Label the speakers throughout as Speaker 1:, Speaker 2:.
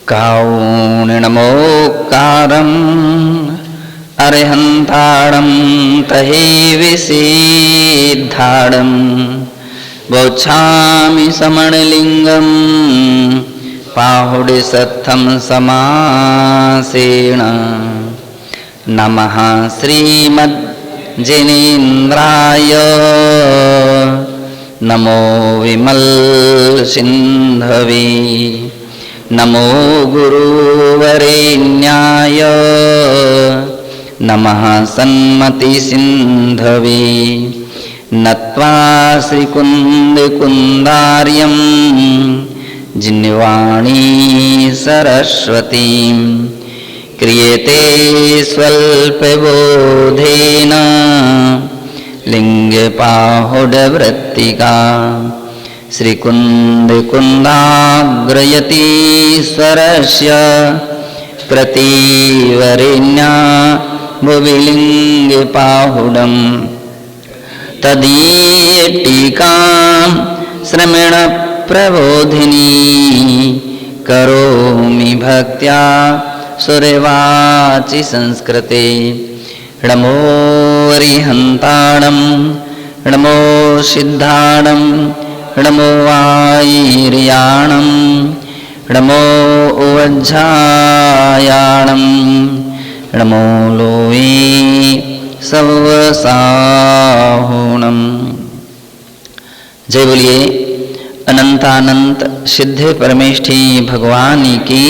Speaker 1: कारुण्यमोक्कारम् अरिहन्ताडं तहि विसिद्धाडं वोच्छामि समणलिङ्गं पाहुडे सत्थं समासेन। नमः श्रीमज्जिनेन्द्राय नमो विमल सिन्धवे नमो गुरुवरेण्याय नमः सन्मति सिन्धवे। नत्वा श्रीकुन्दकुन्दार्यं जिन्वाणी सरस्वतीं क्रियते स्वल्पबोधेन लिङ्गपाहुडवृत्तिका। श्रीकुन्दकुन्दाग्रयतीश्वरस्य कृतिवरेण्या भुवि लिङ्गपाहुडम् तदीयटीकां श्रमणप्रबोधिनी करोमि भक्त्या सुरवाचि संस्कृते। नमो अरिहन्ताणं नमो सिद्धाणं नमो वायिर्याणं नमो वज्झायाणं नमो लोवे सवसाहुणम्। जय बोलिए अनंतानंत सिद्ध परमेष्ठी भगवान की।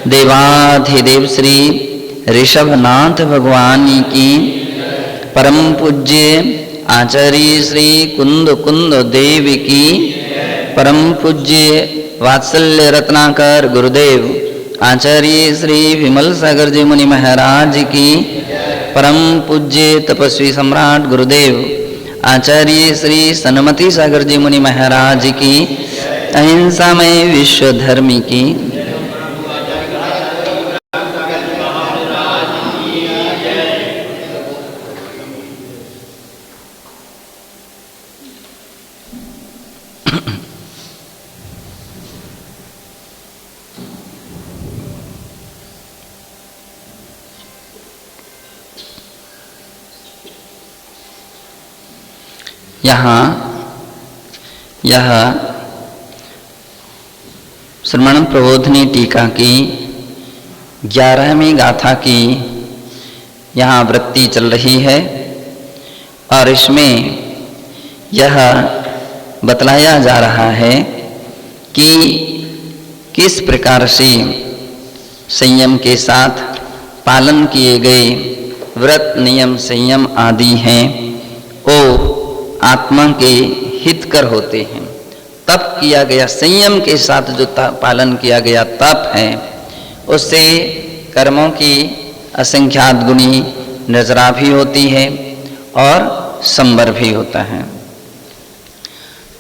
Speaker 1: देवाधिदेव श्री ऋषभनाथ भगवान की। परम पूज्य आचार्य श्री कुंद कुंद देव की। परम पूज्य वात्सल्य रत्नाकर गुरुदेव आचार्य श्री विमल सागर जी मुनि महाराज की। परम पूज्य तपस्वी सम्राट गुरुदेव आचार्य श्री सन्मति सागर जी मुनि महाराज की। अहिंसामय विश्व धर्मी की। यहाँ यह श्रमण प्रबोधिनी टीका की 11वीं गाथा की यहाँ वृत्ति चल रही है और इसमें यह बतलाया जा रहा है कि किस प्रकार से संयम के साथ पालन किए गए व्रत नियम संयम आदि हैं वो आत्मा के हितकर होते हैं। तप किया गया संयम के साथ जो पालन किया गया तप है उससे कर्मों की असंख्यात गुणी नजरा भी होती है और संवर भी होता है।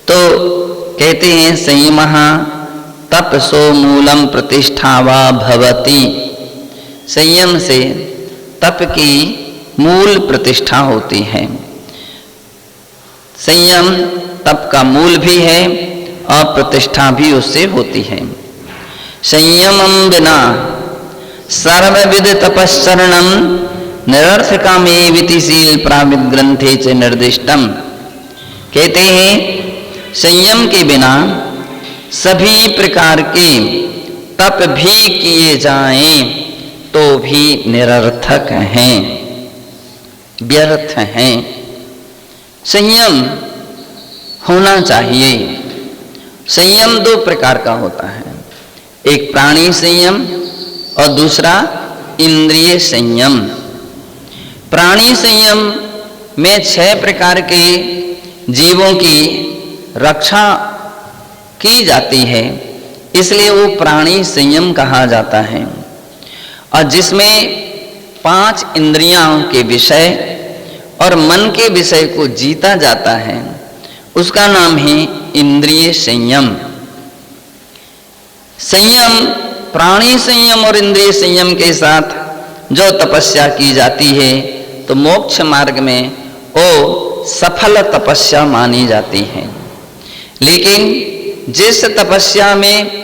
Speaker 1: तो कहते हैं संयमः तपसो मूलम प्रतिष्ठा वा भवति। संयम से तप की मूल प्रतिष्ठा होती है। संयम तप का मूल भी है और प्रतिष्ठा भी उससे होती है। संयमं बिना सर्वविद तपश्चरणं निरर्थकामेविति शील प्राविद ग्रंथे च निर्दिष्टम। कहते हैं संयम के बिना सभी प्रकार के तप भी किए जाएं तो भी निरर्थक हैं, व्यर्थ हैं। संयम होना चाहिए। संयम दो प्रकार का होता है, एक प्राणी संयम और दूसरा इंद्रिय संयम। प्राणी संयम में 6 प्रकार के जीवों की रक्षा की जाती है, इसलिए वो प्राणी संयम कहा जाता है। और जिसमें 5 इंद्रियों के विषय और मन के विषय को जीता जाता है उसका नाम है इंद्रिय संयम। संयम प्राणी संयम और इंद्रिय संयम के साथ जो तपस्या की जाती है तो मोक्ष मार्ग में वो सफल तपस्या मानी जाती है। लेकिन जिस तपस्या में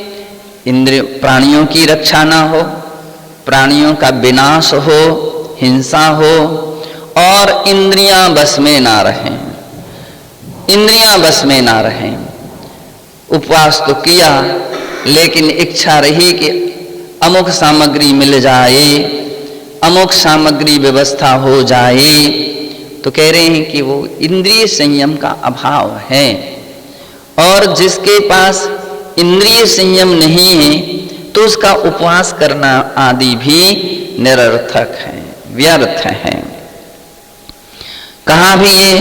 Speaker 1: इंद्रिय प्राणियों की रक्षा ना हो, प्राणियों का विनाश हो, हिंसा हो और इंद्रियां बस में ना रहें, इंद्रियां बस में ना रहें। उपवास तो किया लेकिन इच्छा रही कि अमुक सामग्री मिल जाए, अमुक सामग्री व्यवस्था हो जाए, तो कह रहे हैं कि वो इंद्रिय संयम का अभाव है। और जिसके पास इंद्रिय संयम नहीं है तो उसका उपवास करना आदि भी निरर्थक है, व्यर्थ है। कहा भी ये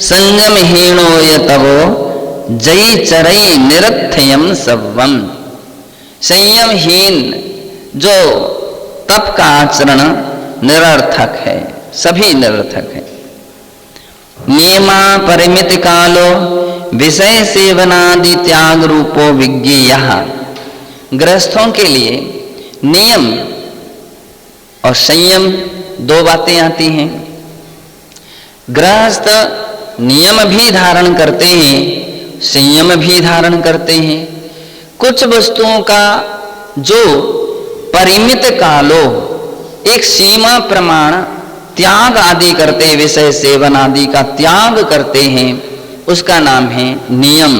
Speaker 1: संयम हीनो यतवो जय चरई निरर्थयम सवम। संयमहीन जो तप का आचरण निरर्थक है, सभी निरर्थक है। नियमा परिमित कालो विषय सेवनादि त्याग रूपो विज्ञेय। गृहस्थों के लिए नियम और संयम दो बातें आती हैं। गृहस्थ नियम भी धारण करते हैं, संयम भी धारण करते हैं। कुछ वस्तुओं का जो परिमित कालो एक सीमा प्रमाण त्याग आदि करते, विषय सेवन आदि का त्याग करते हैं, उसका नाम है नियम।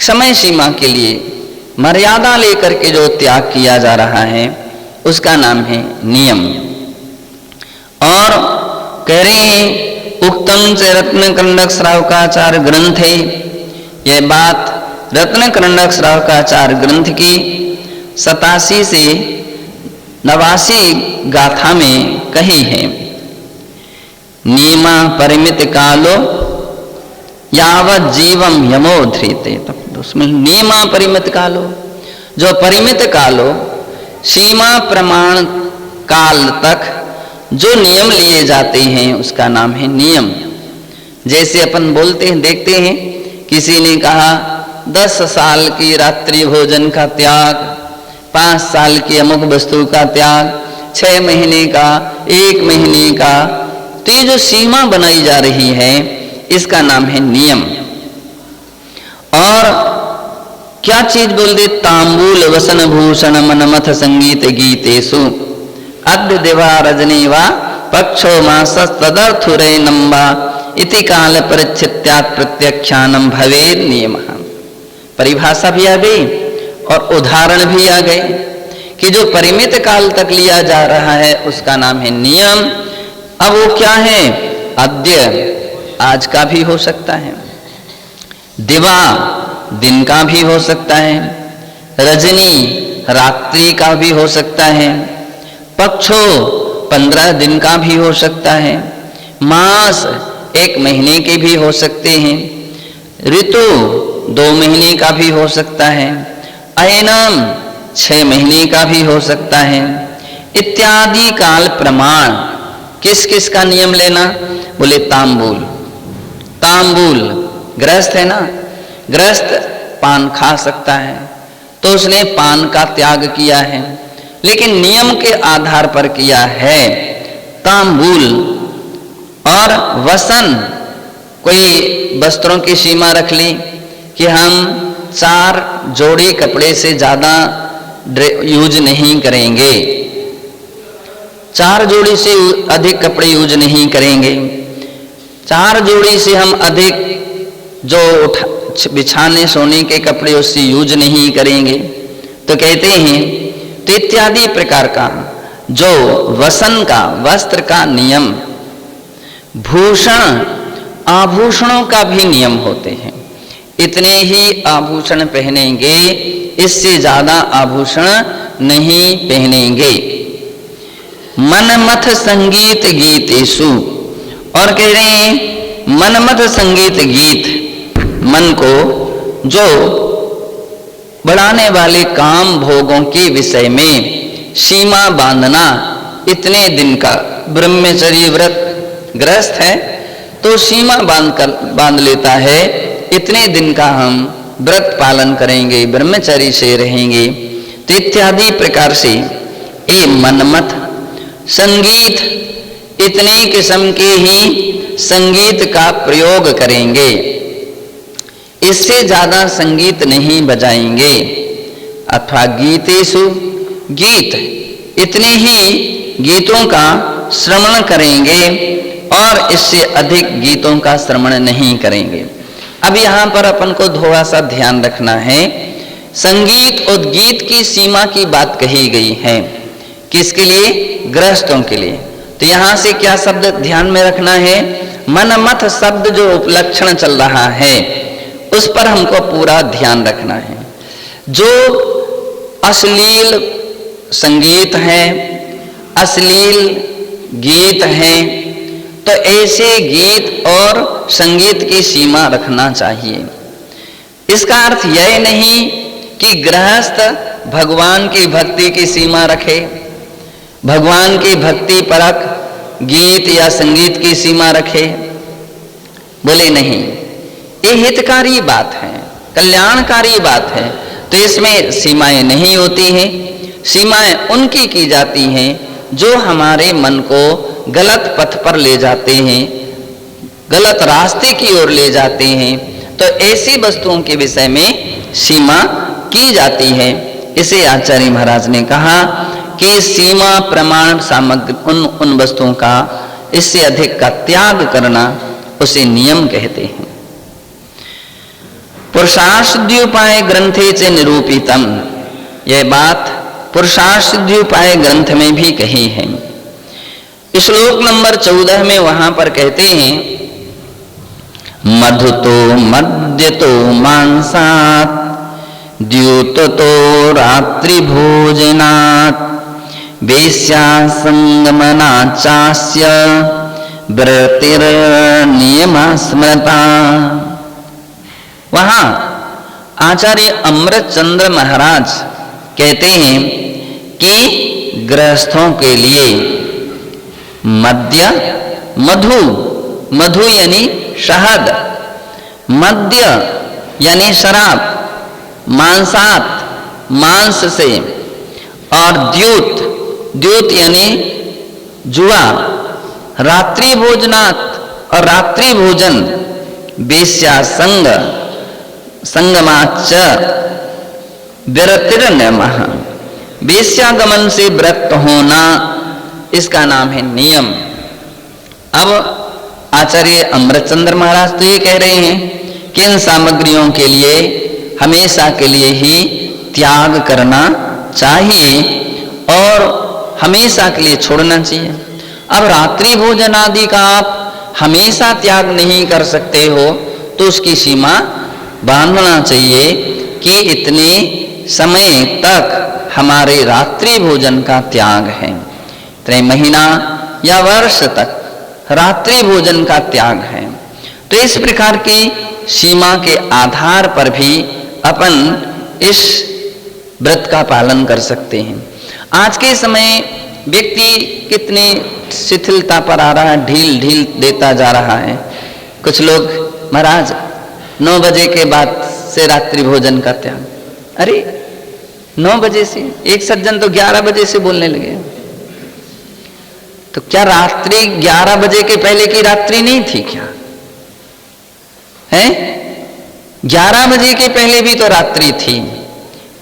Speaker 1: समय सीमा के लिए मर्यादा लेकर के जो त्याग किया जा रहा है उसका नाम है नियम। और कह रहे हैं उक्तम च रत्न कंडक श्रावकाचार्य ग्रंथ है। यह बात रत्न कंडक श्रावकाचार्य ग्रंथ की 87 से 89 गाथा में कही है। नियमा परिमित कालो यावत जीवम यमो धृते। तब उसमें नियमा परिमित कालो, जो परिमित कालो सीमा प्रमाण काल तक जो नियम लिए जाते हैं उसका नाम है नियम। जैसे अपन बोलते हैं, देखते हैं किसी ने कहा 10 साल की रात्रि भोजन का त्याग, 5 साल की अमुक वस्तु का त्याग, 6 महीने का, 1 महीने का, तो ये जो सीमा बनाई जा रही है इसका नाम है नियम। और क्या चीज बोल दे, तांबूल वसन भूषण मनमथ संगीत गीतेषु अद्य दिवा रजनी वा पक्षो मासस तदर्थुरे नंबा इति काल परिच्छित्यात् प्रत्यक्षानम भवेद नियमः। परिभाषा भी आ गई और उदाहरण भी आ गए कि जो परिमित काल तक लिया जा रहा है उसका नाम है नियम। अब वो क्या है, अद्य आज का भी हो सकता है, दिवा दिन का भी हो सकता है, रजनी रात्रि का भी हो सकता है, पक्षो 15 दिन का भी हो सकता है, मास 1 महीने के भी हो सकते हैं, ऋतु 2 महीने का भी हो सकता है, अयनम 6 महीने का भी हो सकता है, इत्यादि काल प्रमाण। किस किस का नियम लेना, बोले तांबूल। तांबूल गृहस्थ है ना, गृहस्थ पान खा सकता है तो उसने पान का त्याग किया है, लेकिन नियम के आधार पर किया है। तांबूल और वसन, कोई वस्त्रों की सीमा रख ली कि हम 4 जोड़ी कपड़े से ज्यादा यूज नहीं करेंगे, 4 जोड़ी से अधिक कपड़े यूज नहीं करेंगे, 4 जोड़ी से हम अधिक जो बिछाने सोने के कपड़े उससे यूज नहीं करेंगे। तो कहते हैं, तो इत्यादि प्रकार का जो वसन का, वस्त्र का नियम, भूषण आभूषणों का भी नियम होते हैं। इतने ही आभूषण पहनेंगे, इससे ज्यादा आभूषण नहीं पहनेंगे। मनमथ संगीत गीतेषु, और कह रहे हैं मनमथ संगीत गीत, मन को जो बढ़ाने वाले काम भोगों के विषय में सीमा बांधना। इतने दिन का ब्रह्मचर्य व्रत गृहस्थ है तो सीमा बांध लेता है, इतने दिन का हम व्रत पालन करेंगे, ब्रह्मचर्य से रहेंगे। तो इत्यादि प्रकार से ये मनमथ संगीत, इतने किस्म के ही संगीत का प्रयोग करेंगे, इससे ज्यादा संगीत नहीं बजाएंगे। अथवा गीतेषु गीत, इतने ही गीतों का श्रवण करेंगे और इससे अधिक गीतों का श्रवण नहीं करेंगे। अब यहाँ पर अपन को थोड़ा सा ध्यान रखना है। संगीत और गीत की सीमा की बात कही गई है, किसके लिए? गृहस्थों के लिए। तो यहाँ से क्या शब्द ध्यान में रखना है? मनमथ शब्द जो उपलक्षण चल रहा है उस पर हमको पूरा ध्यान रखना है। जो अश्लील संगीत है, अश्लील गीत हैं, तो ऐसे गीत और संगीत की सीमा रखना चाहिए। इसका अर्थ यह नहीं कि गृहस्थ भगवान की भक्ति की सीमा रखे, भगवान की भक्ति परक गीत या संगीत की सीमा रखे। बोले नहीं, ये हितकारी बात है, कल्याणकारी बात है, तो इसमें सीमाएं नहीं होती हैं। सीमाएं उनकी की जाती हैं जो हमारे मन को गलत पथ पर ले जाते हैं, गलत रास्ते की ओर ले जाते हैं। तो ऐसी वस्तुओं के विषय में सीमा की जाती है। इसे आचार्य महाराज ने कहा कि सीमा प्रमाण सामग्री उन वस्तुओं का इससे अधिक का त्याग करना उसे नियम कहते हैं। पुरुषार्थसिद्ध्युपाय ग्रंथे च निरूपितम, यह बात पुरुषार्थसिद्ध्युपाय ग्रंथ में भी कही है। श्लोक नंबर 14 में वहां पर कहते हैं, मधुतो मद्यतो मांसात् द्यूततो रात्रि भोजनात् वेश्या संगमनाचास्य व्रतिर्नियमा स्मृता। वहां आचार्य अमृतचंद्र महाराज कहते हैं कि गृहस्थों के लिए मद्य, मधु, मधु यानी शहद, मद्य यानी शराब, मांसात मांस से, और द्यूत, द्यूत यानी जुआ, रात्रि भोजनात् और रात्रि भोजन, वेश्या संग, संगमाच विरतिर्नियमः, वेश्यागमन से व्रत होना, इसका नाम है नियम। अब आचार्य अमृतचंद्र महाराज तो ये कह रहे हैं कि इन सामग्रियों के लिए हमेशा के लिए ही त्याग करना चाहिए और हमेशा के लिए छोड़ना चाहिए। अब रात्रि भोजन आदि का आप हमेशा त्याग नहीं कर सकते हो तो उसकी सीमा बांधना चाहिए कि इतने समय तक हमारे रात्रि भोजन का त्याग है, इतने महीना या वर्ष तक रात्रि भोजन का त्याग है। तो इस प्रकार की सीमा के आधार पर भी अपन इस व्रत का पालन कर सकते हैं। आज के समय व्यक्ति कितनी शिथिलता पर आ रहा है, ढील ढील देता जा रहा है। कुछ लोग महाराज 9 बजे के बाद से रात्रि भोजन का त्याग, अरे 9 बजे से, एक सज्जन तो 11 बजे से बोलने लगे। तो क्या रात्रि 11 बजे के पहले की रात्रि नहीं थी क्या? है 11 बजे के पहले भी तो रात्रि थी।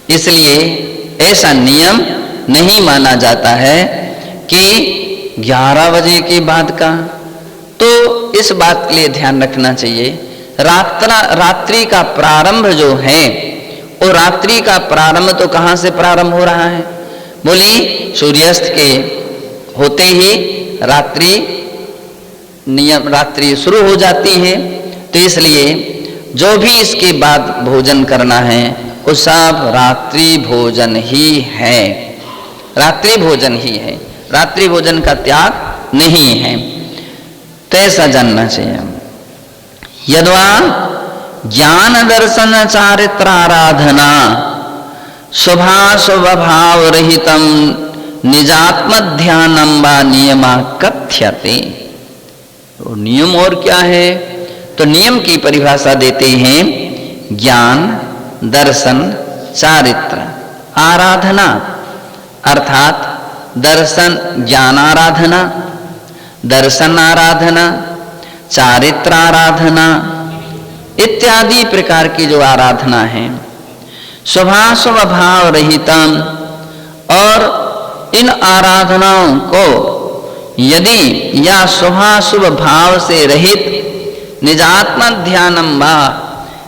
Speaker 1: इसलिए ऐसा नियम नहीं माना जाता है कि 11 बजे के बाद का। तो इस बात के लिए ध्यान रखना चाहिए, रात्रि का प्रारंभ जो है वो रात्रि का प्रारंभ तो कहाँ से प्रारंभ हो रहा है? बोली सूर्यास्त के होते ही रात्रि शुरू हो जाती है। तो इसलिए जो भी इसके बाद भोजन करना है वो सब रात्रि भोजन ही है, रात्रि भोजन ही है, रात्रि भोजन का त्याग नहीं है। तो ऐसा जानना चाहिए। यद्वा ज्ञान दर्शन चारित्र आराधना शुभाशुभभाव रहितम निजात्म ध्यानम वा नियमा कथ्यते। तो नियम और क्या है? तो नियम की परिभाषा देते हैं ज्ञान दर्शन चारित्र आराधना, अर्थात दर्शन ज्ञान आराधना, दर्शन आराधना, चारित्र आराधना इत्यादि प्रकार की जो आराधना है, शुभाशुभ भाव रहितम, और इन आराधनाओं को यदि या शुभाशुभ भाव से रहित निजात्म ध्यानम वा,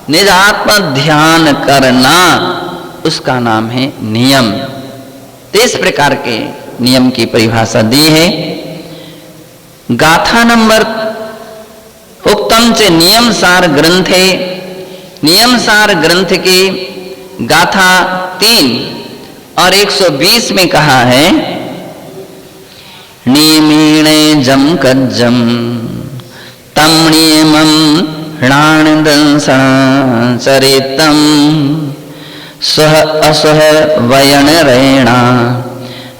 Speaker 1: निजात्म ध्यान करना, उसका नाम है नियम। तो इस प्रकार के नियम की परिभाषा दी है। गाथा नंबर उक्तम च नियम सार ग्रंथे, नियम सार ग्रंथ की गाथा 3 और 120 में कहा है, नियमेणे जम कज्जम तम नियमम ह्लाणदंसं चरितम स्वह असुह वयन रेणा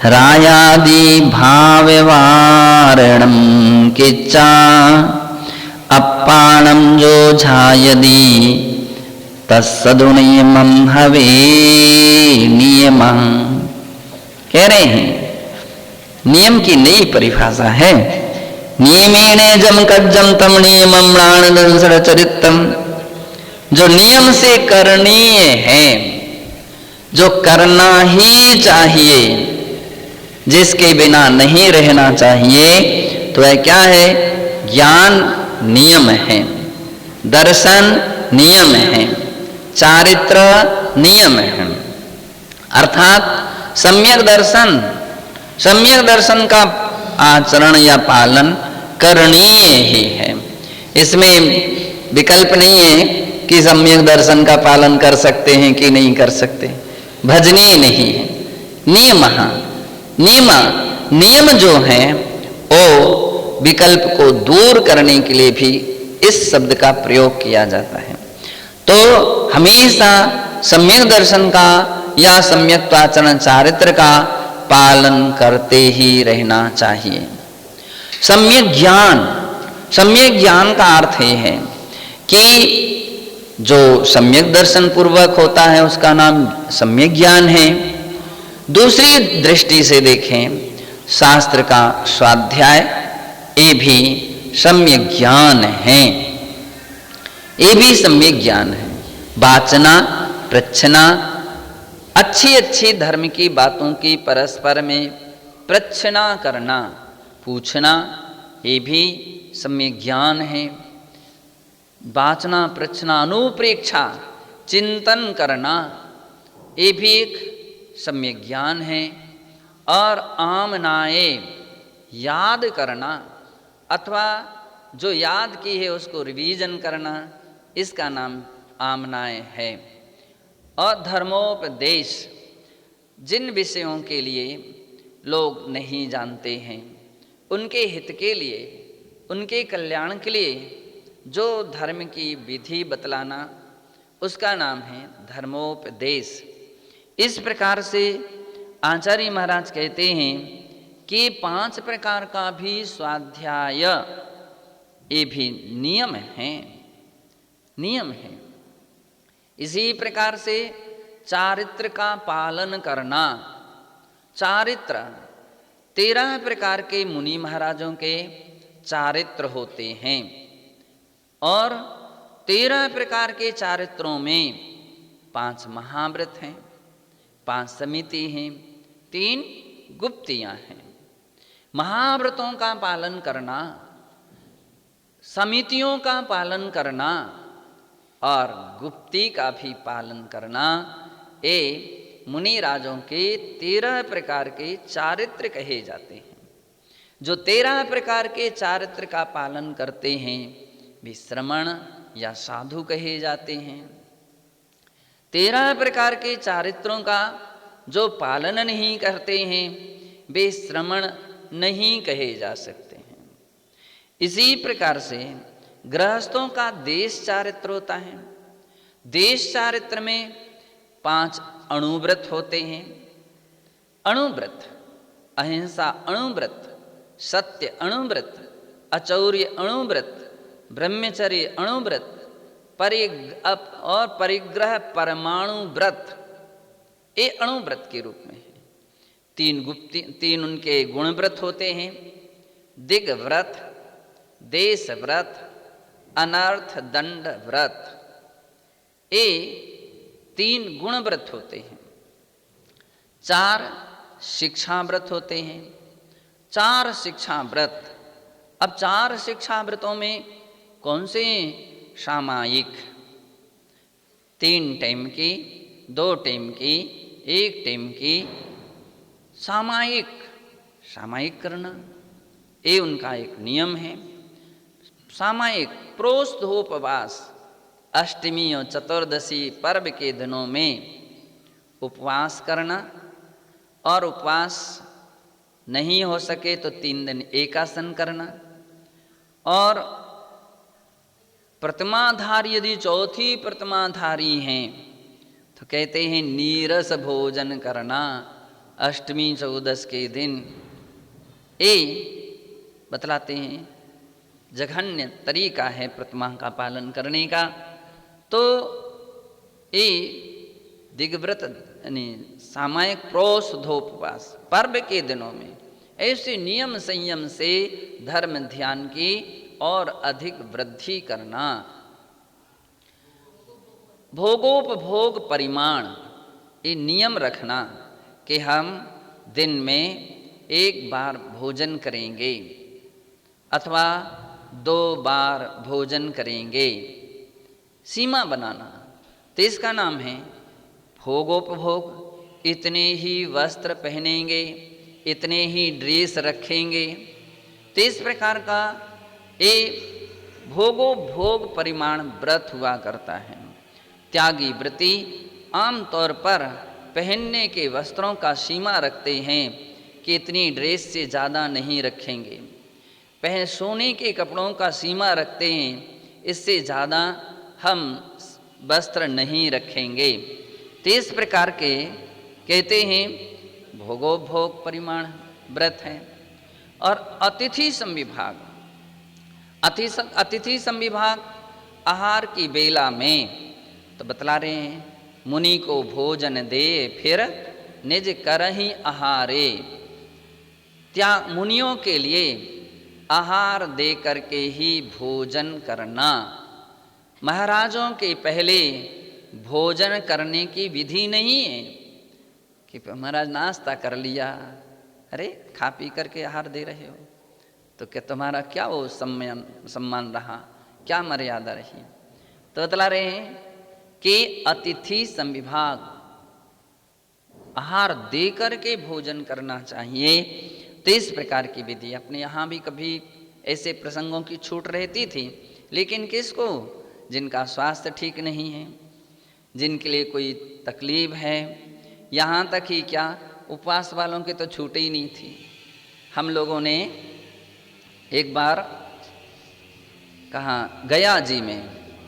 Speaker 1: रायादि भाववारणम किच्चा अपाणम जो झायदी तत्सदु नियमम हवे नियम। कह रहे हैं नियम की नई परिभाषा है। नियमेने जम कज्जम तम नियमम ह्लाणदंसं चरितम, जो नियम से करणीय है, जो करना ही चाहिए, जिसके बिना नहीं रहना चाहिए, तो वह क्या है? ज्ञान नियम है, दर्शन नियम है, चारित्र नियम है। अर्थात सम्यक दर्शन का आचरण या पालन करणीय ही है। इसमें विकल्प नहीं है कि सम्यक दर्शन का पालन कर सकते हैं कि नहीं कर सकते, भजनीय नहीं है। नियम जो है वो विकल्प को दूर करने के लिए भी इस शब्द का प्रयोग किया जाता है। तो हमेशा सम्यक दर्शन का या सम्यक आचरण चारित्र का पालन करते ही रहना चाहिए। सम्यक ज्ञान का अर्थ ये है कि जो सम्यक दर्शन पूर्वक होता है उसका नाम सम्यक ज्ञान है। दूसरी दृष्टि से देखें, शास्त्र का स्वाध्याय ये भी सम्यक ज्ञान है, ये भी सम्यक ज्ञान है। वाचना, प्रच्छना, अच्छी धर्म की बातों की परस्पर में प्रच्छना करना, पूछना, ये भी सम्यक ज्ञान है। वाचना, प्रच्छना, अनुप्रेक्षा, चिंतन करना, ये भी एक सम्यक ज्ञान है। और आमनाए, याद करना अथवा जो याद की है उसको रिवीजन करना, इसका नाम आमनाए है। और धर्मोपदेश, जिन विषयों के लिए लोग नहीं जानते हैं, उनके हित के लिए, उनके कल्याण के लिए जो धर्म की विधि बतलाना, उसका नाम है धर्मोपदेश। इस प्रकार से आचार्य महाराज कहते हैं कि 5 प्रकार का भी स्वाध्याय ये भी नियम है। इसी प्रकार से चारित्र का पालन करना, चारित्र 13 प्रकार के मुनि महाराजों के चारित्र होते हैं और 13 प्रकार के चारित्रों में 5 महाव्रत हैं, 5 समिति हैं, 3 गुप्तियां हैं। महाव्रतों का पालन करना, समितियों का पालन करना और गुप्ती का भी पालन करना, ये मुनि राजों के 13 प्रकार के चारित्र कहे जाते हैं। जो 13 प्रकार के चारित्र का पालन करते हैं वे श्रमण या साधु कहे जाते हैं। 13 प्रकार के चारित्रों का जो पालन नहीं करते हैं वे श्रमण नहीं कहे जा सकते हैं। इसी प्रकार से गृहस्थों का देश चारित्र होता है। देश चारित्र में 5 अणुव्रत होते हैं। अणुव्रत, अहिंसा अणुव्रत, सत्य अणुव्रत, अचौर्य अणुव्रत, ब्रह्मचर्य अणुव्रत, और परिग्रह परमाणु व्रत, ये अणुव्रत के रूप में है। 3 उनके गुण व्रत होते हैं, दिग व्रत, देश व्रत, अनर्थ दंड व्रत। ये 3 गुण व्रत होते हैं, 4 शिक्षा व्रत होते हैं। 4 शिक्षा व्रत। अब 4 शिक्षा व्रतों में कौन से सामायिक, 3 टाइम की, 2 टाइम की, 1 टाइम की, सामायिक, सामायिक करना ये उनका एक नियम है। सामायिक प्रोष्ठोपवास, अष्टमी और चतुर्दशी पर्व के दिनों में उपवास करना, और उपवास नहीं हो सके तो 3 दिन एकासन करना, और प्रतिमाधारी यदि चौथी प्रतिमाधारी हैं तो कहते हैं नीरस भोजन करना अष्टमी चौदस के दिन। ये बतलाते हैं जघन्य तरीका है प्रतिमा का पालन करने का। तो ये दिग्व्रत यानी सामायिक प्रोष्ठोपवास पर्व के दिनों में ऐसे नियम संयम से धर्म ध्यान की और अधिक वृद्धि करना। भोगोपभोग परिमाण, ये नियम रखना कि हम दिन में 1 बार भोजन करेंगे अथवा 2 बार भोजन करेंगे, सीमा बनाना। तो इसका नाम है भोगोपभोग। इतने ही वस्त्र पहनेंगे, इतने ही ड्रेस रखेंगे। तो इस प्रकार का ये भोगोपभोग परिमाण व्रत हुआ करता है। त्यागी व्रती आमतौर पर पहनने के वस्त्रों का सीमा रखते हैं कि इतनी ड्रेस से ज़्यादा नहीं रखेंगे। सोने के कपड़ों का सीमा रखते हैं, इससे ज़्यादा हम वस्त्र नहीं रखेंगे। तो इस प्रकार के कहते हैं भोगोपभोग परिमाण व्रत है। और अतिथि संविभाग, अतिथि संविभाग आहार की बेला में तो बतला रहे हैं मुनि को भोजन दे फिर निज करहि आहारे। मुनियों के लिए आहार दे करके ही भोजन करना। महाराजों के पहले भोजन करने की विधि नहीं है कि महाराज नाश्ता कर लिया, अरे खा पी करके आहार दे रहे हो तो क्या तुम्हारा क्या वो सम्मान रहा, क्या मर्यादा रही। तो बतला रहे हैं कि अतिथि संविभाग आहार दे करके भोजन करना चाहिए। तो इस प्रकार की विधि अपने यहाँ भी कभी ऐसे प्रसंगों की छूट रहती थी, लेकिन किसको, जिनका स्वास्थ्य ठीक नहीं है, जिनके लिए कोई तकलीफ है, यहाँ तक ही क्या उपवास वालों के तो छूटे ही नहीं थी। हम लोगों ने एक बार कहाँ गया जी में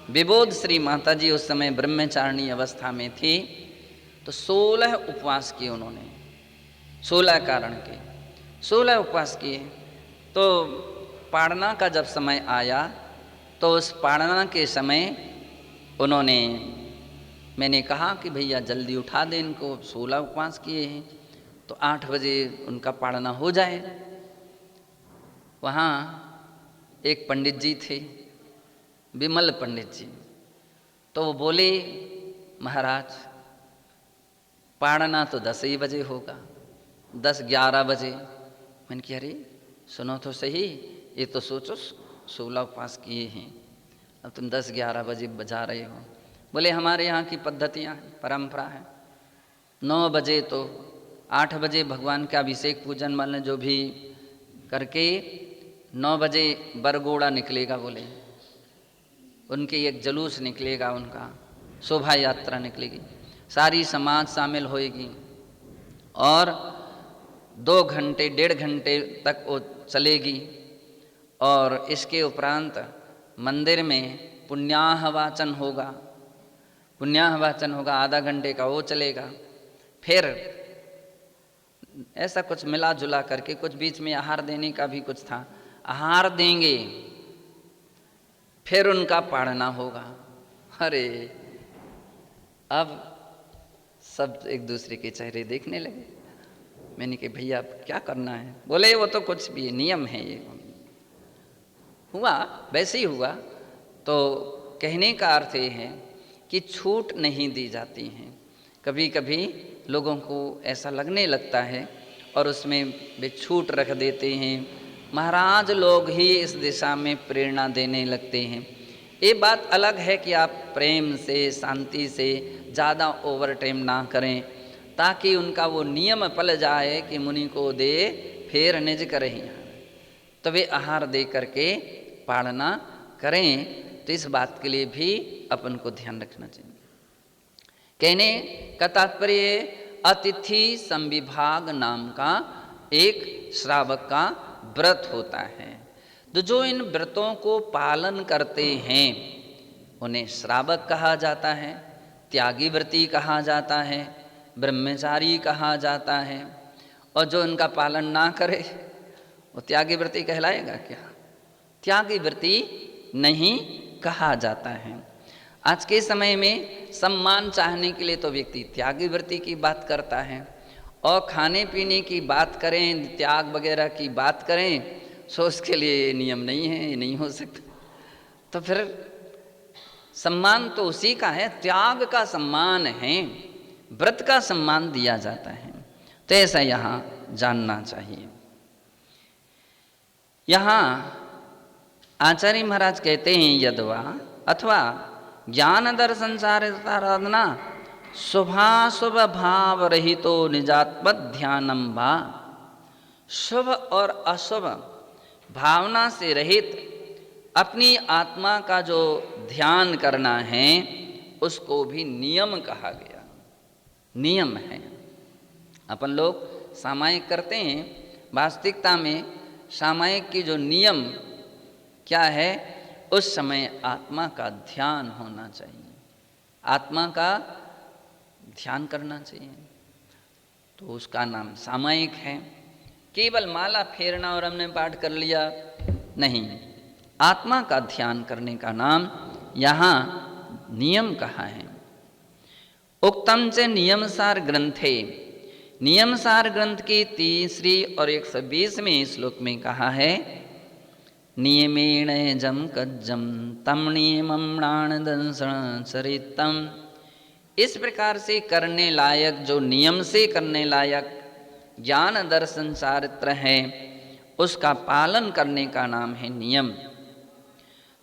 Speaker 1: विबोध श्री माता जी उस समय ब्रह्मचारिणी अवस्था में थी, तो 16 उपवास किए उन्होंने, 16 कारण के 16 उपवास किए। तो पाड़ना का जब समय आया तो उस पाड़ना के समय उन्होंने, मैंने कहा कि भैया जल्दी उठा दें इनको, 16 उपवास किए हैं तो 8 बजे उनका पाड़ना हो जाए। वहाँ एक पंडित जी थे, विमल पंडित जी, तो वो बोले महाराज पाड़ना तो 10 ही बजे होगा, 10-11 बजे। मैंने कहा अरे सुनो तो सही, ये तो सोचो 16 उपवास किए हैं, अब तुम 10-11 बजे बजा रहे हो। बोले हमारे यहाँ की पद्धतियाँ परंपरा है, 9 बजे तो 8 बजे भगवान का अभिषेक पूजन वाले जो भी करके 9 बजे बरगोड़ा निकलेगा, बोले उनके एक जुलूस निकलेगा, उनका शोभा यात्रा निकलेगी, सारी समाज शामिल होएगी और 2 घंटे 1.5 घंटे तक वो चलेगी। और इसके उपरांत मंदिर में पुण्याहवाचन होगा, पुण्याहवाचन होगा, आधा घंटे का वो चलेगा। फिर ऐसा कुछ मिला जुला करके कुछ बीच में आहार देने का भी कुछ था, आहार देंगे फिर उनका पाड़ना होगा। अरे अब सब एक दूसरे के चेहरे देखने लगे। मैंने कहा भैया अब क्या करना है? बोले वो तो कुछ भी नियम है, ये हुआ वैसे ही हुआ। तो कहने का अर्थ ये है कि छूट नहीं दी जाती हैं। कभी कभी लोगों को ऐसा लगने लगता है और उसमें वे छूट रख देते हैं, महाराज लोग ही इस दिशा में प्रेरणा देने लगते हैं। ये बात अलग है कि आप प्रेम से शांति से ज़्यादा ओवर टाइम ना करें, ताकि उनका वो नियम पल जाए कि मुनि को दे फिर निज करहीं, तो वे आहार दे करके पालना करें। तो इस बात के लिए भी अपन को ध्यान रखना चाहिए। कहने का तात्पर्य अतिथि संविभाग नाम का एक श्रावक का व्रत होता है। तो जो इन व्रतों को पालन करते हैं उन्हें श्रावक कहा जाता है, त्यागी व्रती कहा जाता है, ब्रह्मचारी कहा जाता है। और जो इनका पालन ना करे वो त्यागी व्रती कहलाएगा क्या? त्यागी व्रती नहीं कहा जाता है। आज के समय में सम्मान चाहने के लिए तो व्यक्ति त्यागी व्रती की बात करता है, और खाने पीने की बात करें, त्याग वगैरह की बात करें, सो उसके लिए नियम नहीं है, ये नहीं हो सकता। तो फिर सम्मान तो उसी का है, त्याग का सम्मान है, व्रत का सम्मान दिया जाता है। तो ऐसा यहाँ जानना चाहिए। यहाँ आचार्य महाराज कहते हैं यद्वा अथवा ज्ञान दर्शन चारिताराधना शुभाशुभ भाव रहितो निजात्म ध्यानम वा। शुभ और अशुभ भावना से रहित अपनी आत्मा का जो ध्यान करना है उसको भी नियम कहा गया। नियम है। अपन लोग सामायिक करते हैं, वास्तविकता में सामायिक की जो नियम क्या है, उस समय आत्मा का ध्यान होना चाहिए, आत्मा का ध्यान करना चाहिए। तो उसका नाम सामायिक है। केवल माला फेरना और हमने पाठ कर लिया नहीं, आत्मा का ध्यान करने का नाम यहाँ नियम कहा है। उक्तम च नियमसार ग्रंथे, नियमसार ग्रंथ की 3 और 120वें श्लोक में कहा है, नियमेण जम कज्जम तम नियमम प्राणदंशन चरितम। इस प्रकार से करने लायक, जो नियम से करने लायक ज्ञान दर्शन चारित्र है, उसका पालन करने का नाम है नियम।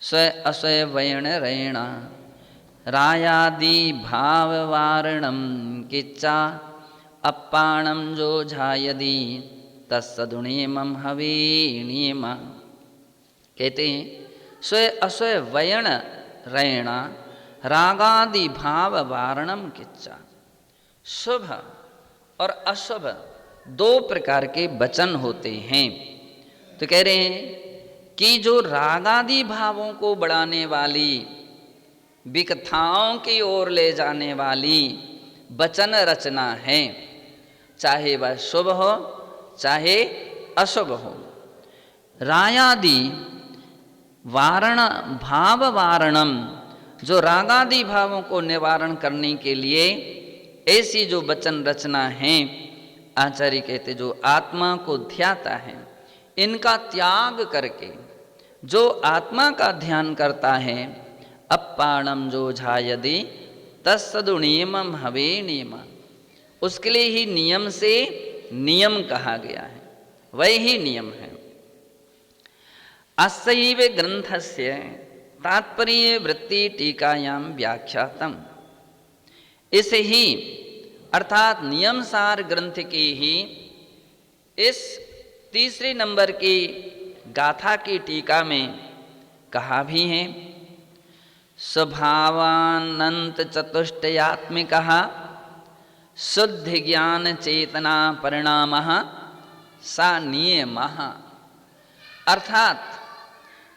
Speaker 1: स्व अस्वय वयण रैण रायादि भाव वारणम किच्चा अपाणम जो झायदी तत्सदुणेमं हवे नियम। कहते हैं स्व अस्वय वयण रैण रागादि भाव वारणम किच्चा। शुभ और अशुभ 2 प्रकार के वचन होते हैं। तो कह रहे हैं कि जो रागादि भावों को बढ़ाने वाली, विकथाओं की ओर ले जाने वाली वचन रचना है, चाहे वह शुभ हो चाहे अशुभ हो, रायादि वारण भाव वारणम, जो रागादि भावों को निवारण करने के लिए ऐसी जो वचन रचना है, आचार्य कहते जो आत्मा को ध्याता है, इनका त्याग करके जो आत्मा का ध्यान करता है, अपाणम जो झायदि तत्सदुनियमम हवे नियम, उसके लिए ही नियम से नियम कहा गया है, वही नियम है। अस्यैव ग्रंथस्य तात्पर्य वृत्ति टीकायां व्याख्यातम। इसे ही अर्थात नियमसार ग्रंथ की ही इस 3 नंबर की गाथा की टीका में कहा भी है, स्वभावानंत चतुष्टयात्मिकः शुद्ध ज्ञान चेतना परिणामः सा नियमः। अर्थात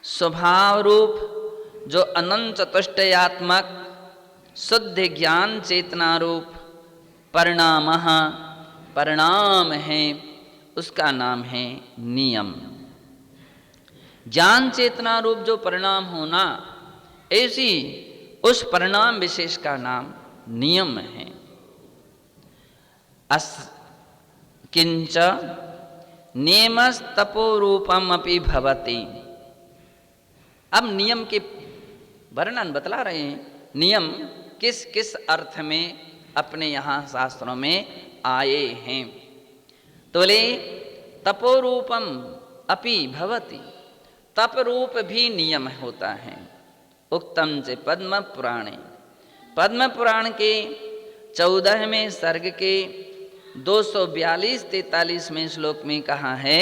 Speaker 1: स्वभाव रूप जो अनंत चतुष्टयात्मक शुद्ध ज्ञान चेतना रूप परिणामः परिणाम है, उसका नाम है नियम। ज्ञान चेतना रूप जो परिणाम होना, ऐसी उस परिणाम विशेष का नाम नियम है। किंच नियमस्तपो रूपम अपि भवति। अब नियम के वर्णन बतला रहे हैं। नियम किस किस अर्थ में अपने यहाँ शास्त्रों में आए हैं। तो बोले तपोरूपम अपि भवति, तप रूप भी नियम होता है। उक्तम से पद्म पुराणे, पद्म पुराण के 14वें सर्ग के 242-43वें श्लोक में कहा है,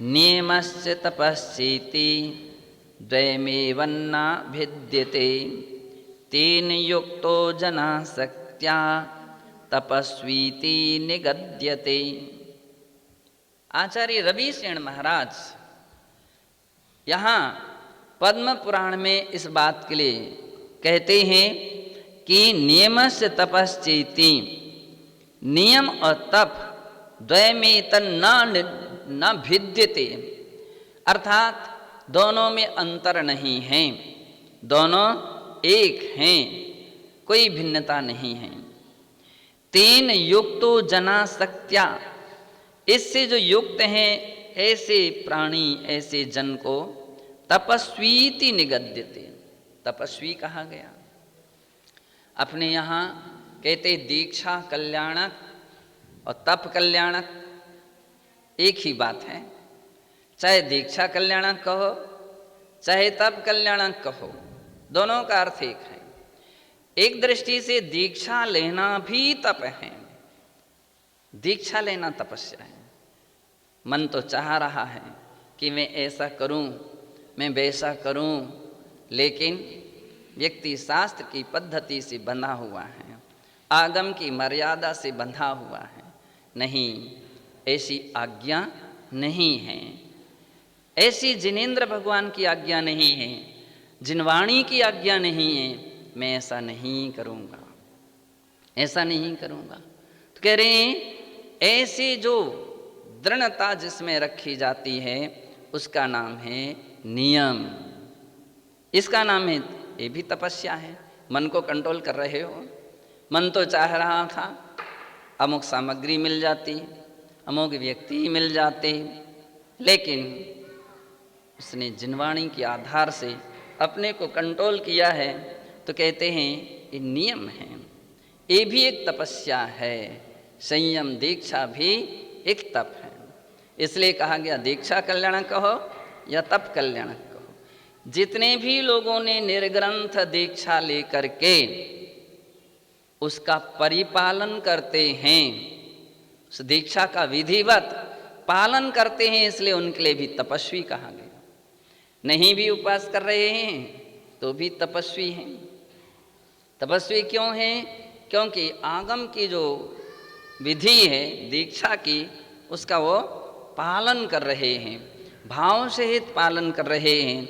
Speaker 1: नियमस्य तपश्चेति द्वयमेवन्ना भिद्यते, तेन युक्तो जना शक्त्या तपस्वीति निगद्यते। आचार्य रविसेन महाराज यहाँ पद्म पुराण में इस बात के लिए कहते हैं कि नियमस्य तपश्चेति, नियम और तप द्वयमेतन न भिद्यते, अर्थात दोनों में अंतर नहीं है, दोनों एक हैं, कोई भिन्नता नहीं है। तेन युक्तो जना शक्त्या, इससे जो युक्त हैं ऐसे प्राणी, ऐसे जन को तपस्वीति निगद्यते, तपस्वी कहा गया। अपने यहाँ कहते दीक्षा कल्याणक और तप कल्याणक एक ही बात है, चाहे दीक्षा कल्याणक कहो चाहे तप कल्याणक कहो, दोनों का अर्थ एक है। एक दृष्टि से दीक्षा लेना भी तप है, दीक्षा लेना तपस्या है। मन तो चाह रहा है कि मैं ऐसा करूं, मैं वैसा करूं, लेकिन व्यक्ति शास्त्र की पद्धति से बंधा हुआ है, आगम की मर्यादा से बंधा हुआ है। नहीं, ऐसी आज्ञा नहीं है, ऐसी जिनेंद्र भगवान की आज्ञा नहीं है, जिनवाणी की आज्ञा नहीं है, मैं ऐसा नहीं करूँगा, ऐसा नहीं करूँगा। तो कह रहे हैं ऐसी जो दृढ़ता जिसमें रखी जाती है उसका नाम है नियम, इसका नाम है, ये भी तपस्या है। मन को कंट्रोल कर रहे हो, मन तो चाह रहा था अमुक सामग्री मिल जाती, अमुक व्यक्ति मिल जाते, लेकिन उसने जिनवाणी के आधार से अपने को कंट्रोल किया है, तो कहते हैं ये नियम है, ये भी एक तपस्या है। संयम दीक्षा भी एक तप है, इसलिए कहा गया दीक्षा कल्याणक कहो या तप कल्याणक कहो। जितने भी लोगों ने निर्ग्रंथ दीक्षा लेकर के उसका परिपालन करते हैं, उस दीक्षा का विधिवत पालन करते हैं, इसलिए उनके लिए भी तपस्वी कहा गया। नहीं भी उपवास कर रहे हैं तो भी तपस्वी हैं। तपस्वी क्यों हैं? क्योंकि आगम की जो विधि है दीक्षा की, उसका वो पालन कर रहे हैं, भाव सहित पालन कर रहे हैं,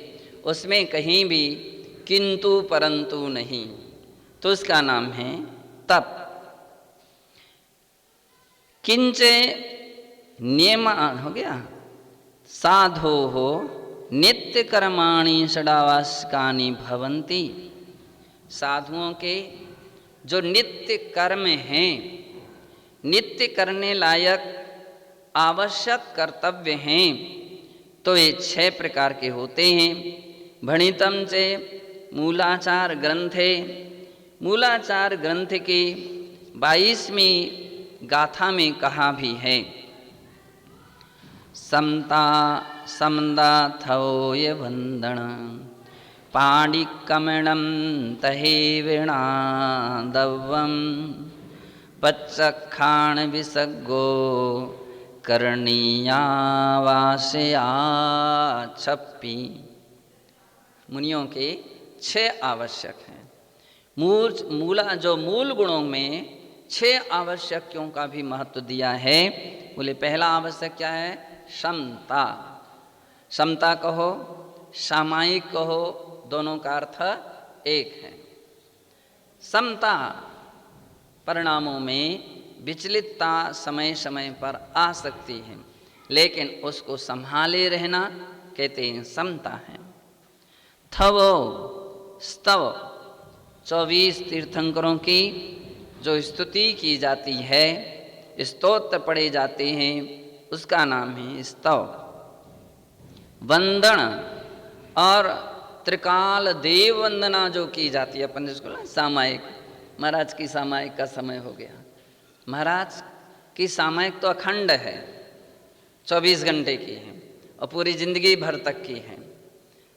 Speaker 1: उसमें कहीं भी किंतु परंतु नहीं, तो उसका नाम है तप। किंचे नियम हो गया, साधो हो नित्य कर्माणि षडावास्कानि भवन्ति, साधुओं के जो नित्य कर्म हैं, नित्य करने लायक आवश्यक कर्तव्य हैं, तो ये 6 प्रकार के होते हैं। भणितम से मूलाचार ग्रंथे, मूलाचार ग्रंथ के 22वीं गाथा में कहा भी है, समता समदाथोय वंदन पाणिकमणं तहे वीणादवं पच्चखाण विसर्गो करणीयावासया छप्पी। मुनियों के 6 आवश्यक हैं। मूला जो मूल गुणों में 6 आवश्यकों का भी महत्व दिया है। बोले पहला आवश्यक क्या है? समता। समता कहो सामायिक कहो, दोनों का अर्थ एक है। समता परिणामों में विचलितता समय समय पर आ सकती है, लेकिन उसको संभाले रहना कहते हैं समता है। थवो स्तव, 24 तीर्थंकरों की जो स्तुति की जाती है, स्तोत्र पढ़े जाते हैं, उसका नाम है स्तव। वंदन और त्रिकाल देव वंदना जो की जाती है अपन जिसको ना सामायिक, महाराज की सामायिक का समय हो गया। महाराज की सामायिक तो अखंड है, 24 घंटे की है और पूरी जिंदगी भर तक की है।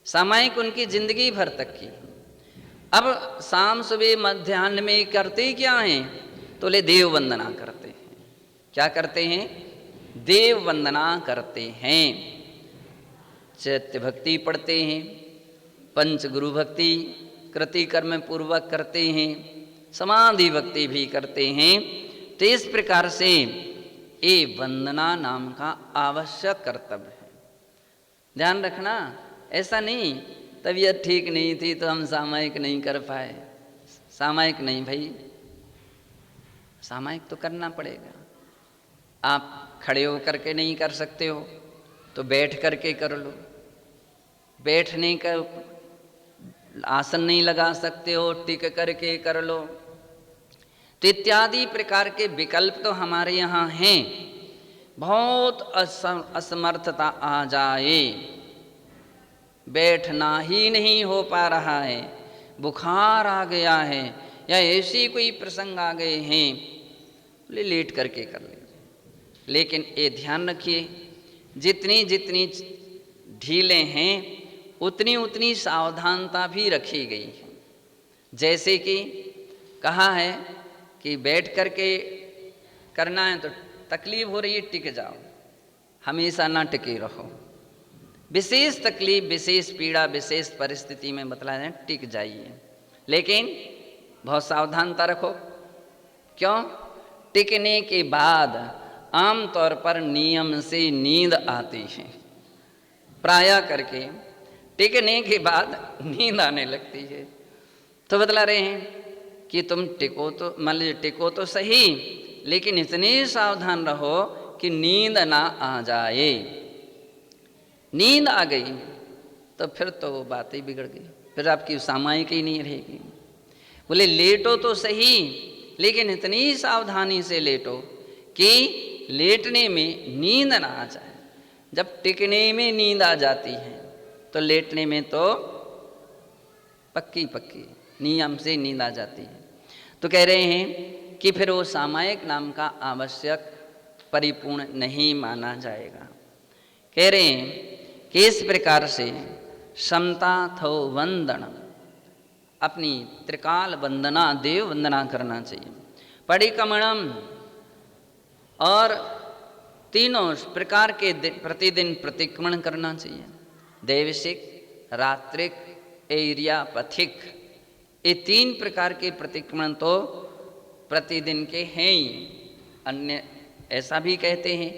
Speaker 1: सामायिक उनकी जिंदगी भर तक की। अब शाम सुबह मध्याह्न में करते क्या हैं? तो ले देव वंदना करते हैं। क्या करते हैं? देव वंदना करते हैं। चैत्य भक्ति पढ़ते हैं, पंच गुरु भक्ति कृति कर्म पूर्वक करते हैं, समाधि भक्ति भी करते हैं। तो इस प्रकार से ये वंदना नाम का आवश्यक कर्तव्य है। ध्यान रखना, ऐसा नहीं तबीयत ठीक नहीं थी तो हम सामायिक नहीं कर पाए। सामायिक नहीं भाई, सामायिक तो करना पड़ेगा। आप खड़े होकर के नहीं कर सकते हो तो बैठ करके कर लो। बैठने का आसन नहीं लगा सकते हो, टिक करके कर लो। तो इत्यादि प्रकार के विकल्प तो हमारे यहाँ हैं। बहुत असमर्थता आ जाए, बैठना ही नहीं हो पा रहा है, बुखार आ गया है या ऐसी कोई प्रसंग आ गए हैं, लेट करके कर लीजिए। लेकिन ये ध्यान रखिए, जितनी जितनी ढीले हैं उतनी उतनी सावधानता भी रखी गई है। जैसे कि कहा है कि बैठ करके करना है तो तकलीफ हो रही है, टिक जाओ, हमेशा ना टिके रहो। विशेष तकलीफ, विशेष पीड़ा, विशेष परिस्थिति में बतलाया जाए टिक जाइए, लेकिन बहुत सावधानता रखो। क्यों? टिकने के बाद आमतौर पर नियम से नींद आती है। प्रायः करके टिकने के बाद नींद आने लगती है। तो बतला रहे हैं कि तुम टिको तो मान लीजिए टिको तो सही, लेकिन इतने सावधान रहो कि नींद ना आ जाए। नींद आ गई तो फिर तो वो बात ही बिगड़ गई, फिर आपकी सामायिक ही नहीं रहेगी। बोले लेटो तो सही, लेकिन इतनी सावधानी से लेटो कि लेटने में नींद ना आ जाए। जब टिकने में नींद आ जाती है तो लेटने में तो पक्की पक्की नियम से नींद आ जाती है। तो कह रहे हैं कि फिर वो सामायिक नाम का आवश्यक परिपूर्ण नहीं माना जाएगा। कह रहे हैं कि इस प्रकार से समता थो वंदन, अपनी त्रिकाल वंदना, देव वंदना करना चाहिए। परिक्रमणम, और तीनों प्रकार के प्रतिदिन प्रतिक्रमण करना चाहिए। दैवसिक, रात्रिक, एरिया पथिक, ये 3 प्रकार के प्रतिक्रमण तो प्रतिदिन के हैं ही। अन्य ऐसा भी कहते हैं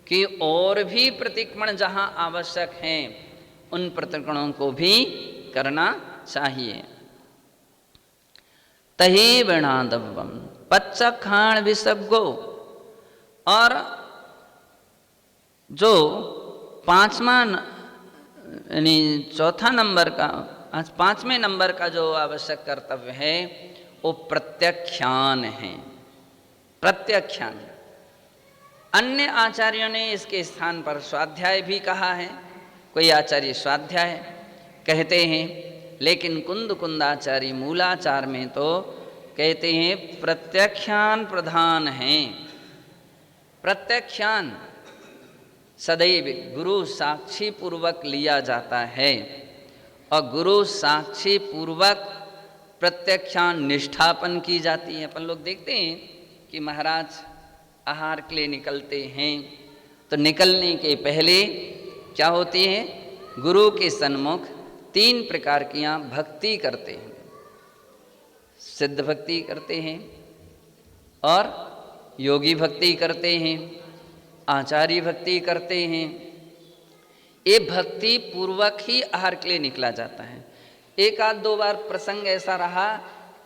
Speaker 1: कि और भी प्रतिक्रमण जहाँ आवश्यक हैं उन प्रतिक्रमणों को भी करना चाहिए। तही वर्णादवम पच्चखाण विसर्गो, और जो 5वां यानी चौथा नंबर का, आज 5वें नंबर का जो आवश्यक कर्तव्य है वो प्रत्याख्यान है। प्रत्याख्यान, अन्य आचार्यों ने इसके स्थान पर स्वाध्याय भी कहा है। कोई आचार्य स्वाध्याय कहते हैं, लेकिन कुंद कुंदाचार्य मूलाचार में तो कहते हैं प्रत्याख्यान प्रधान है। प्रत्याख्यान सदैव गुरु साक्षी पूर्वक लिया जाता है, और गुरु साक्षी पूर्वक प्रत्याख्यान निष्ठापन की जाती है। अपन लोग देखते हैं कि महाराज आहार के लिए निकलते हैं तो निकलने के पहले क्या होती है, गुरु के सन्मुख 3 प्रकार की भक्ति करते हैं। सिद्ध भक्ति करते हैं और योगी भक्ति करते हैं, आचार्य भक्ति करते हैं। ये भक्ति पूर्वक ही आहार के लिए निकला जाता है। 1-2 बार प्रसंग ऐसा रहा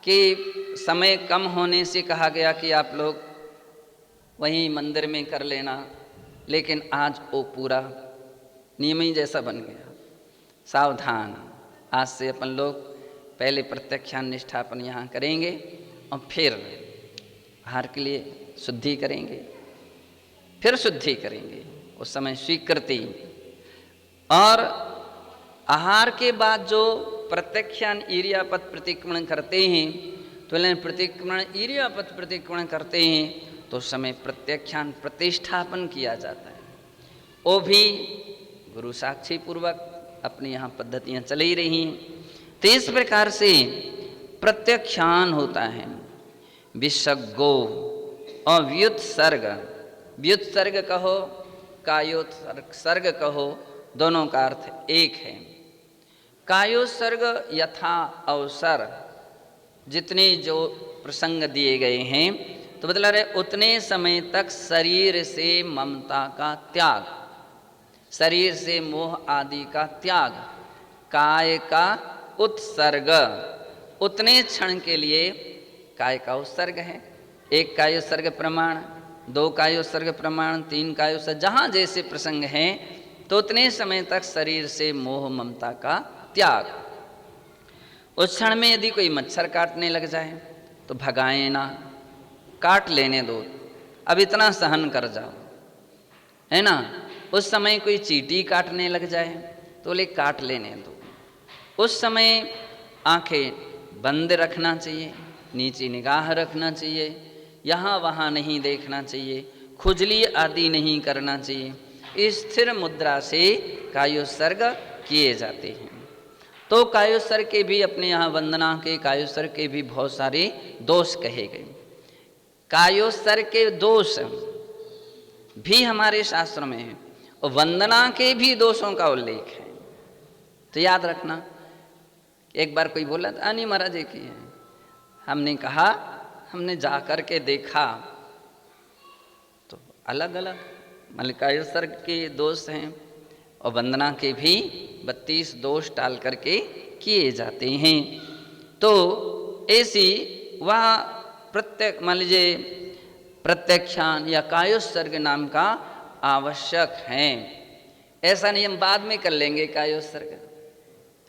Speaker 1: कि समय कम होने से कहा गया कि आप लोग वहीं मंदिर में कर लेना, लेकिन आज वो पूरा नियम ही जैसा बन गया। सावधान, आज से अपन लोग पहले प्रत्याख्यान निष्ठापन यहाँ करेंगे और फिर आहार के लिए शुद्धि करेंगे, फिर शुद्धि करेंगे। उस समय स्वीकृति और आहार के बाद जो प्रत्यक्षान ईर्यापत प्रतिक्रमण करते हैं, तो प्रतिक्रमण ईर्यापत प्रतिक्रमण करते हैं तो उस समय प्रत्यक्षान प्रतिष्ठापन किया जाता है। वो भी गुरु साक्षी पूर्वक अपनी यहाँ पद्धतियाँ चली रही हैं। तो इस प्रकार से प्रत्यक्षान होता है। विसर्गो और व्युत्सर्ग, व्युत्सर्ग कहो कायोत्सर्ग कहो, दोनों का अर्थ एक है। कायोत्सर्ग यथा अवसर, जितने जो प्रसंग दिए गए हैं तो बदला रहे उतने समय तक शरीर से ममता का त्याग, शरीर से मोह आदि का त्याग, काय का उत्सर्ग, उतने क्षण के लिए काय का उत्सर्ग है। एक कायोत्सर्ग प्रमाण, दो कायोत्सर्ग प्रमाण, तीन कायोत्सर्ग, जहाँ जैसे प्रसंग हैं तो उतने समय तक शरीर से मोह ममता का त्याग। उस क्षण में यदि कोई मच्छर काटने लग जाए तो भगाए ना, काट लेने दो, अब इतना सहन कर जाओ, है ना। उस समय कोई चींटी काटने लग जाए तो बोले काट लेने दो। उस समय आंखें बंद रखना चाहिए, नीची निगाह रखना चाहिए, यहाँ वहाँ नहीं देखना चाहिए, खुजली आदि नहीं करना चाहिए। स्थिर मुद्रा से कायोत्सर्ग किए जाते हैं। तो कायोत्सर्ग के भी अपने यहाँ वंदना के कायोत्सर्ग के भी बहुत सारे दोष कहे गए। कायोत्सर्ग के दोष भी हमारे शास्त्र में है और वंदना के भी दोषों का उल्लेख है। तो याद रखना, एक बार कोई बोला था अनी महाराज की है, हमने कहा हमने जा कर के देखा तो अलग अलग मतलब कायोत्सर्ग के दोष हैं और वंदना के भी 32 दोष टाल करके किए जाते हैं। तो ऐसी वह प्रत्यक्ष मान लीजिए प्रत्यक्षान या कायोत्सर्ग नाम का आवश्यक है। ऐसा नहीं हम बाद में कर लेंगे कायोत्सर्ग,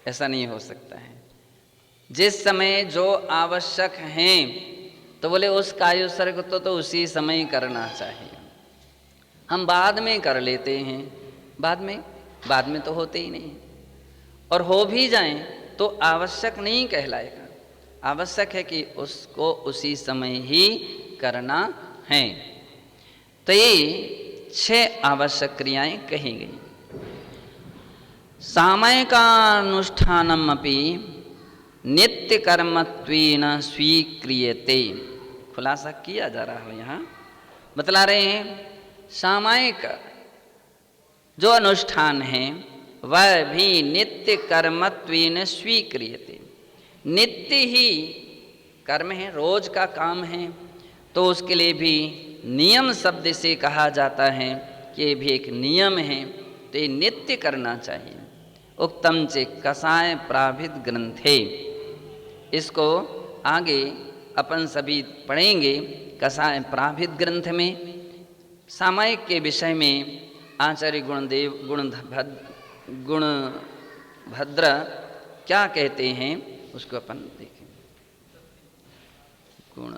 Speaker 1: ऐसा नहीं हो सकता है। जिस समय जो आवश्यक हैं तो बोले उस कायोत्सर्ग तो उसी समय करना चाहिए। हम बाद में कर लेते हैं, बाद में तो होते ही नहीं, और हो भी जाएं तो आवश्यक नहीं कहलाएगा। आवश्यक है कि उसको उसी समय ही करना है। तो ये 6 आवश्यक क्रियाएं कही गई। सामयिकानुष्ठानम अपि नित्य कर्मत्वेन स्वीक्रियते। खुलासा किया जा रहा है, यहाँ बतला रहे हैं सामयिक जो अनुष्ठान है वह भी नित्य कर्मत्वेन स्वीक्रियते। नित्य ही कर्म है, रोज का काम है, तो उसके लिए भी नियम शब्द से कहा जाता है कि ये भी एक नियम है, तो ये नित्य करना चाहिए। उक्तम चे कसाय प्राभित ग्रंथे, इसको आगे अपन सभी पढ़ेंगे। कसाय प्राभित ग्रंथ में सामयिक के विषय में आचार्य गुणभद्र क्या कहते हैं उसको अपन देखें। गुण